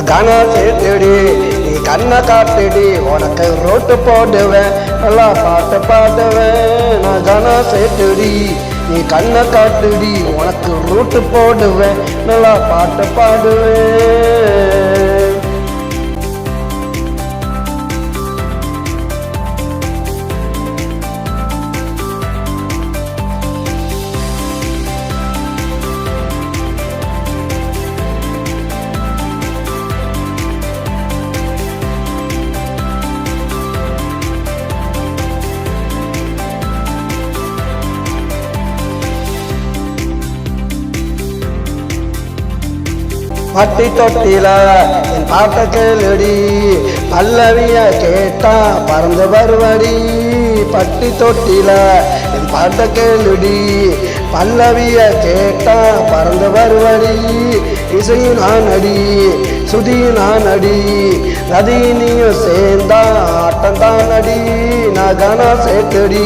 நான் கன சேர்த்துடி நீ கண்ணை காட்டுடி உனக்கு ரோட்டு போடுவேன் நல்லா பாட்டு பாடுவேன் நான் கன சேர்த்துடி நீ கண்ணை காட்டுடி உனக்கு ரூட்டு போடுவேன் நல்லா பாட்டு பாடுவேன் பட்டி தொட்டில என் பாட்ட கேளுடி பல்லவிய கேட்டா பறந்து வருவடி பட்டி தொட்டில என் பாட்ட கேளுடி பல்லவிய கேட்டா பறந்து வருவடி இசையும் நான் அடி சுதியும் நான் அடி நதினியும் சேர்ந்தா ஆட்டம் தான் அடி நான் கன சேர்த்துடி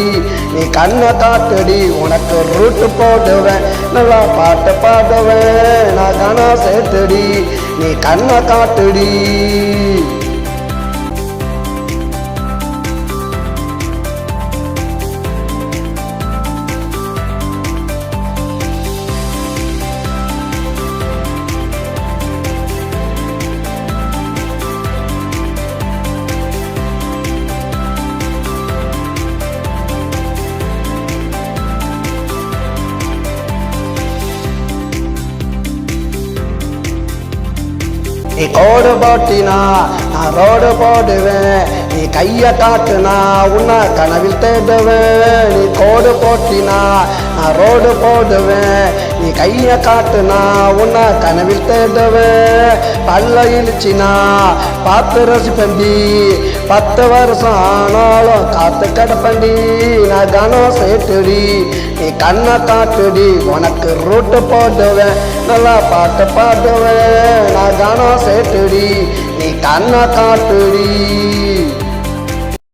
நீ கண்ணை காட்டுடி உனக்கு ரூட்டு போடுவேன் நல்லா பாட்டு பாடுவேன் நான் கன சேர்த்துடி நீ கண்ணை காட்டுடி நீ கோடு போட்டினா நான் ரோடு போடுவேன் நீ கையை காட்டுனா உன்னை கனவில் தேடுவேன் நீ கோடு போட்டினா நான் ரோடு போடுவேன் நீ கையை காட்டுனா உன்னை கனவில் தேடுவேன் பல்ல இழிச்சினா பார்த்து ரசிப்பண்டி 10 வருஷம் ஆனாலும் காத்து கிடப்பண்டி நான் கனம் சேர்த்துடி நீ கண்ணை காட்டுடி உனக்கு ரூட்டு போடுவேன் நல்லா பாட்டு பாடுவேன் நான் கனம் சேர்த்துடி நீ கண்ணை காட்டுடி